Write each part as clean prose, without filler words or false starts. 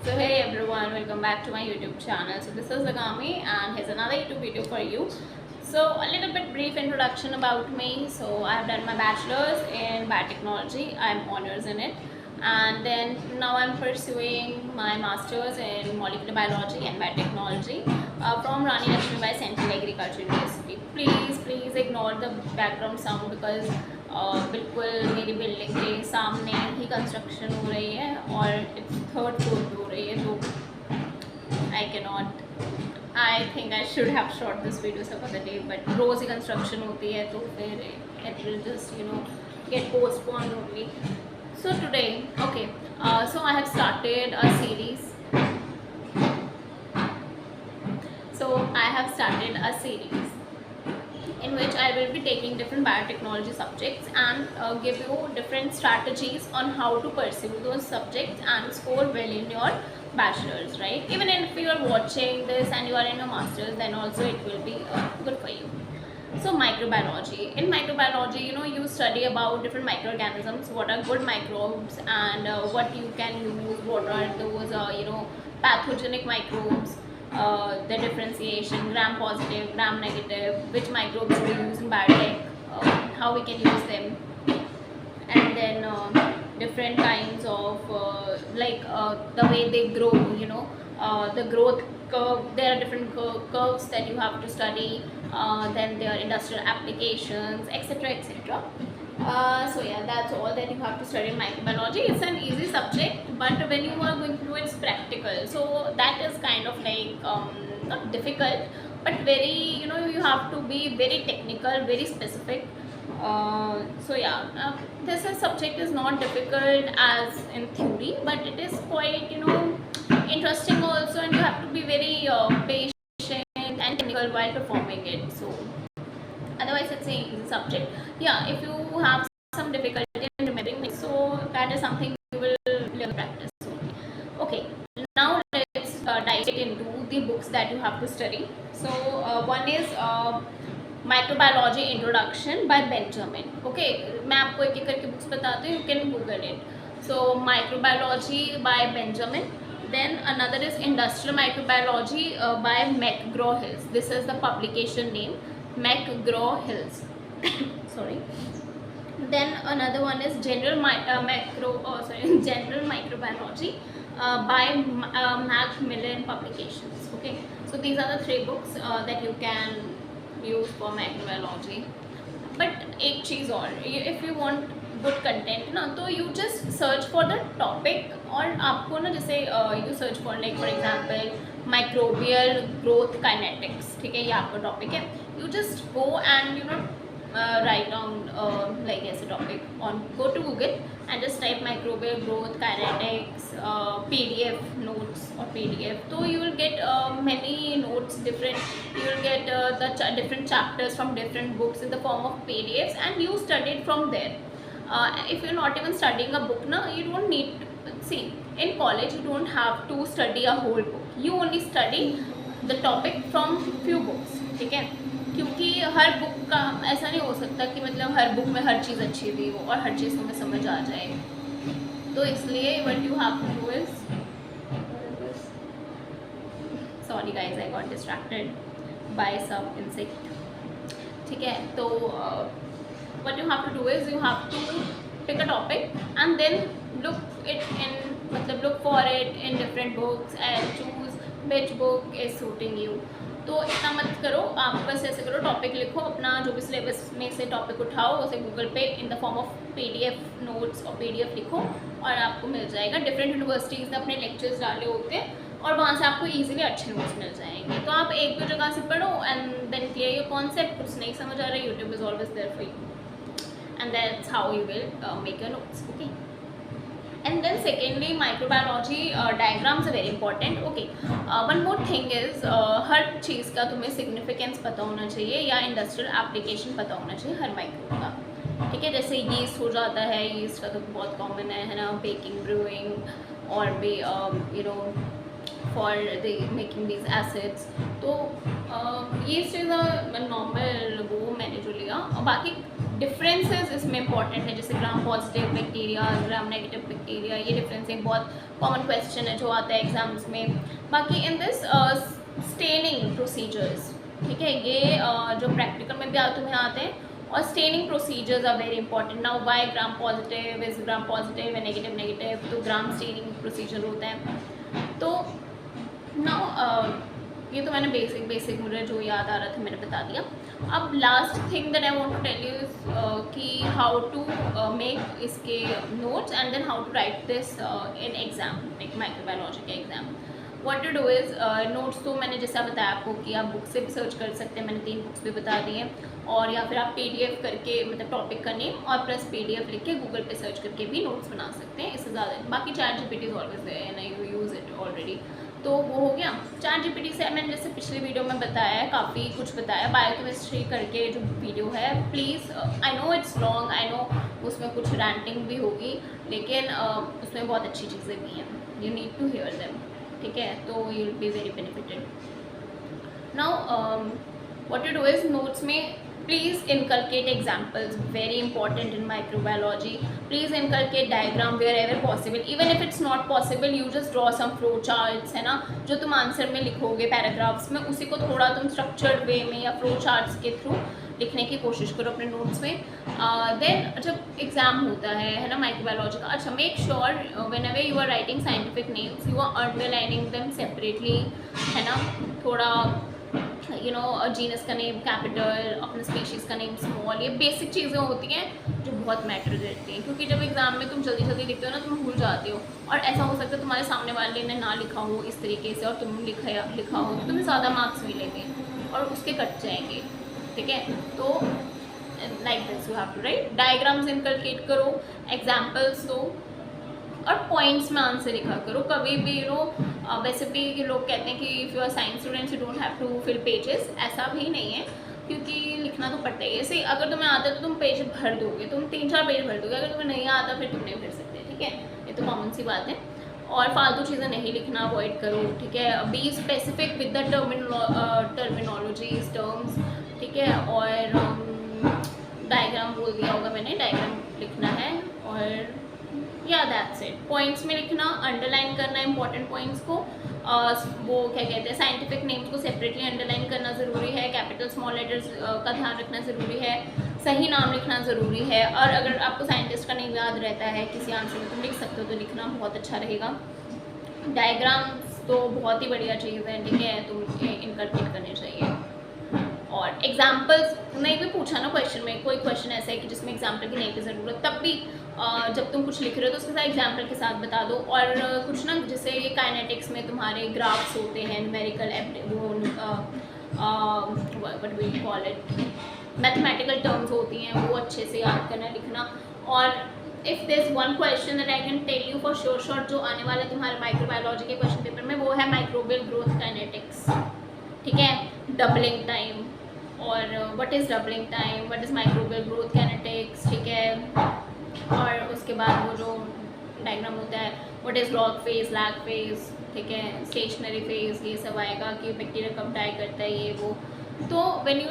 So hey everyone, welcome back to my YouTube channel. So this is Agami and here's another YouTube video for you. So a little bit brief introduction about me. So I have done my bachelor's in biotechnology. I'm honors in it, and then now I'm pursuing my master's in molecular biology and biotechnology from Rani Lakshmi Bai Central Agriculture University. Please ignore the background sound because बिल्कुल मेरी building के सामने ही construction हो रही है और third floor पे हो रही है, तो I can not, I think I should have shot this video some other day, but रोज़ ही कंस्ट्रक्शन होती है तो फिर it will just get postponed only. So today, okay, so I have started a series. So I have started a series in which I will be taking different biotechnology subjects and give you different strategies on how to pursue those subjects and score well in your bachelor's, right? Even if you are watching this and you are in a master's, then also it will be good for you. So microbiology. In microbiology, you study about different microorganisms, what are good microbes and what you can use, what are those pathogenic microbes, the differentiation, gram positive, gram negative, which microbes we use in biotech, how we can use them, and then different kinds of the way they grow, the growth curve. There are different curves that you have to study, then there are industrial applications, etc, etc. So yeah, that's all that you have to study in microbiology. It's an easy subject, but when you are going through it's practical, so that is kind of like not difficult, but very, you have to be very technical, very specific. So yeah, this subject is not difficult as in theory, but it is quite interesting also, and you have to be very patient and technical while performing it. So otherwise it's an easy subject. Yeah, if you have some difficulty in remembering things, so that is something you will learn practice only. Okay, now let's dive into the books that you have to study. So one is microbiology introduction bye Benjamin. Okay, मैं आपको एक एक करके books बताती हूँ, you can Google it. So microbiology bye Benjamin. Then another is industrial microbiology by McGraw-Hills. This is the publication name, McGraw-Hills. Sorry. Then another one is general microbiology by Macmillan Publications. Okay, so these are the three books that you can use for microbiology. But एक चीज़ और, if you want good content ना, तो you just search for the topic. और आपको ना जैसे you search for like for example microbial growth kinetics, ठीक है, ये आपका टॉपिक है. You just go and write down like as a topic on, go to Google and just type microbial growth kinetics PDF notes or PDF. So you will get many notes, different, you will get the different chapters from different books in the form of PDFs, and you study it from there. If you're not even studying a book now, you don't need to see, in college you don't have to study a whole book, you only study the topic from few books, ठीक है. क्योंकि हर book का ऐसा नहीं हो सकता कि मतलब हर बुक में हर चीज़ अच्छी भी हो और हर चीज़ हमें समझ आ जाए, तो इसलिए what you have to do is, sorry guys, I got distracted by some insect, ठीक है. तो what you have to do is you have to pick a topic and then look for it in different books and choose which book is suiting you. तो इतना मत करो, आप बस ऐसे करो, टॉपिक लिखो अपना, जो भी सिलेबस में से टॉपिक उठाओ उसे गूगल पे in the form of PDF notes और PDF लिखो और आपको मिल जाएगा. डिफरेंट यूनिवर्सिटीज़ ने अपने लेक्चर्स डाले होते हैं और वहाँ से आपको ईजिली अच्छे नोट्स मिल जाएंगे. तो आप एक दो जगह से पढ़ो and then clear your concept. कुछ नहीं समझ आ रहा है, YouTube is always there for you and that's how you will make your notes. Okay. And then secondly, microbiology diagrams are very important. Okay, one more thing is हर चीज़ का तुम्हें significance पता होना चाहिए या industrial application पता होना चाहिए हर microbe का, ठीक है. जैसे yeast हो जाता है, yeast का तो बहुत common है ना, baking, brewing और भी for the making these acids. तो yeast is a normal वो मैंने जो लिया, और बाकी डिफरेंसेस इसमें इंपॉर्टेंट है, जैसे gram positive bacteria, gram negative bacteria, ये डिफरेंस एक बहुत कॉमन क्वेश्चन है जो आता है एग्जाम्स में। बाकी इन दिस स्टेनिंग प्रोसीजर्स, ठीक है, ये जो प्रैक्टिकल में भी तुम्हें आते हैं, और staining procedures are very important. Now why gram positive is gram positive and negative negative, तो ग्राम स्टेनिंग प्रोसीजर होता है। तो नाउ ये तो मैंने बेसिक मुझे जो याद आ रहा था मैंने बता दिया। अब last thing that I want to tell you कि हाउ टू मेक इसके notes and then how to write this in exam, like microbiology के exam. What to do is, notes तो मैंने जैसा बताया आपको कि आप बुक से भी सर्च कर सकते हैं, मैंने 3 बुक्स भी बता दी हैं, और या फिर आप PDF करके, मतलब टॉपिक का नेम और प्लस PDF लिख के गूगल पे सर्च करके भी नोट्स बना सकते हैं। इससे ज़्यादा बाकी ChatGPT is always there and I use it already. तो वो हो गया। ChatGPT से मैंने जैसे पिछले वीडियो में बताया है, काफ़ी कुछ बताया। बायोकेमिस्ट्री करके जो वीडियो है, please, I know it's long, I know उसमें कुछ रैंटिंग भी होगी, लेकिन उसमें बहुत अच्छी चीज़ें भी हैं, you need to hear them, ठीक है, तो you will be very benefited. Now what you do is, notes में please inculcate examples, very important in microbiology. Please inculcate diagram wherever possible, even if it's not possible you just draw some flow charts, है ना, जो तुम answer में लिखोगे paragraphs में, उसी को थोड़ा तुम स्ट्रक्चर्ड वे में या फ्लो चार्ट्स के थ्रू लिखने की कोशिश करो अपने नोट्स में। देन जब एग्ज़ाम होता है ना माइक्रोबायोलॉजी का, अच्छा, make sure whenever you are writing scientific names you are underlining them separately, है ना, थोड़ा यू नो जीनस का नेम कैपिटल, अपने स्पीशीज़ का नेम स्मॉल, ये बेसिक चीज़ें होती हैं जो बहुत मैटर करती हैं, क्योंकि जब एग्ज़ाम में तुम जल्दी जल्दी लिखते हो ना, तुम भूल जाते हो, और ऐसा हो सकता है तुम्हारे सामने वाले ने ना लिखा हो इस तरीके से और तुम लिखा हो, तो तुम्हें ज़्यादा मार्क्स मिलेंगे और उसके कट जाएंगे, ठीक है। तो like this you have to write, diagrams inculcate करो, एग्जाम्पल्स दो, और पॉइंट्स में आंसर लिखा करो। कभी भी यू नो, वैसे भी लोग कहते हैं कि if you are science students you don't have to fill pages, ऐसा भी नहीं है, क्योंकि लिखना तो पड़ता ही है। ऐसे अगर तुम्हें आता है तो तुम पेज भर दोगे, तुम 3-4 पेज भर दोगे, अगर तुम्हें नहीं आता फिर तुम नहीं भर सकते, ठीक है, ये तो कॉमन सी बात है। और फालतू चीज़ें नहीं लिखना अवॉइड करो, ठीक है, be specific with the terminologies terms, ठीक है, और डायग्राम बोल दिया होगा मैंने, डायग्राम लिखना है, और या दैट्स इट। पॉइंट्स में लिखना, अंडरलाइन करना इंपॉर्टेंट पॉइंट्स को, वो क्या कहते हैं, साइंटिफिक नेम्स को सेपरेटली अंडरलाइन करना ज़रूरी है, कैपिटल स्मॉल लेटर्स का ध्यान रखना ज़रूरी है, सही नाम लिखना ज़रूरी है, और अगर आपको साइंटिस्ट का नेम याद रहता है किसी आंसर में तुम लिख सकते हो तो लिखना बहुत अच्छा रहेगा। डायग्राम्स तो बहुत ही बढ़िया चीज़ है, ठीक है, तो इनकलकेट करनी चाहिए। और एग्जाम्पल्स नहीं भी पूछा ना क्वेश्चन में, कोई क्वेश्चन ऐसा है कि जिसमें एग्जाम्पल की नहीं की ज़रूरत, तब भी जब तुम कुछ लिख रहे हो तो उसके साथ एग्जाम्पल के साथ बता दो। और कुछ ना, जैसे ये काइनेटिक्स में तुम्हारे ग्राफ्स होते हैं, न्यूमेरिकल वो what we call it, mathematical terms होती हैं, वो अच्छे से याद करना, लिखना। और if there is one question that I can tell you for sure जो आने वाला है तुम्हारे माइक्रोबायोलॉजी के क्वेश्चन पेपर में, वो है माइक्रोबियल ग्रोथ काइनेटिक्स, ठीक है, डबलिंग टाइम, और what is doubling time, what is microbial growth kinetics, ठीक है, और उसके बाद वो जो डायग्राम होता है, what is log phase, lag phase, ठीक है, स्टेशनरी फेज, ये सब आएगा कि बैक्टीरिया कब डाई करता है, ये वो। तो व्हेन यू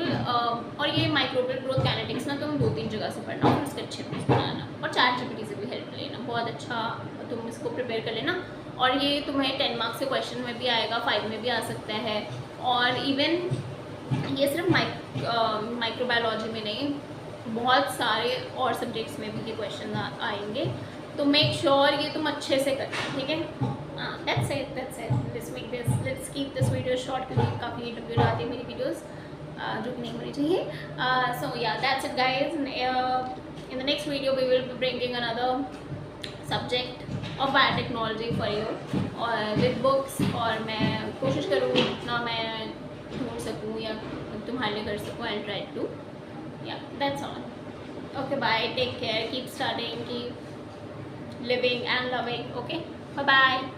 और ये माइक्रोबियल ग्रोथ काइनेटिक्स ना तुम 2-3 जगह से पढ़ना और उसके अच्छे नोट्स बनाना, और ChatGPT से भी हेल्प लेना, बहुत अच्छा तुम इसको प्रिपेयर कर लेना। और ये तुम्हें 10 मार्क्स के क्वेश्चन में भी आएगा, 5 में भी आ सकता है, और इवन ये सिर्फ माइक्रोबायोलॉजी में नहीं, बहुत सारे और सब्जेक्ट्स में भी ये क्वेश्चन आएंगे, तो मेक श्योर ये तुम अच्छे से करना, ठीक है। That's it, let's keep this video short, क्योंकि काफ़ी लंबी आती है मेरी वीडियोस, जो कि नहीं होनी चाहिए। सो या that's it guys, in the next video we will be bringing another subject of biotechnology for you, और विद बुक्स, और मैं कोशिश करूँगी जितना मैं ढूंढ सकूँ या तुम्हारे लिए कर सकूँ, I try to. Yeah, that's all. Okay, bye, take care, keep studying, keep living and loving. Okay, bye bye.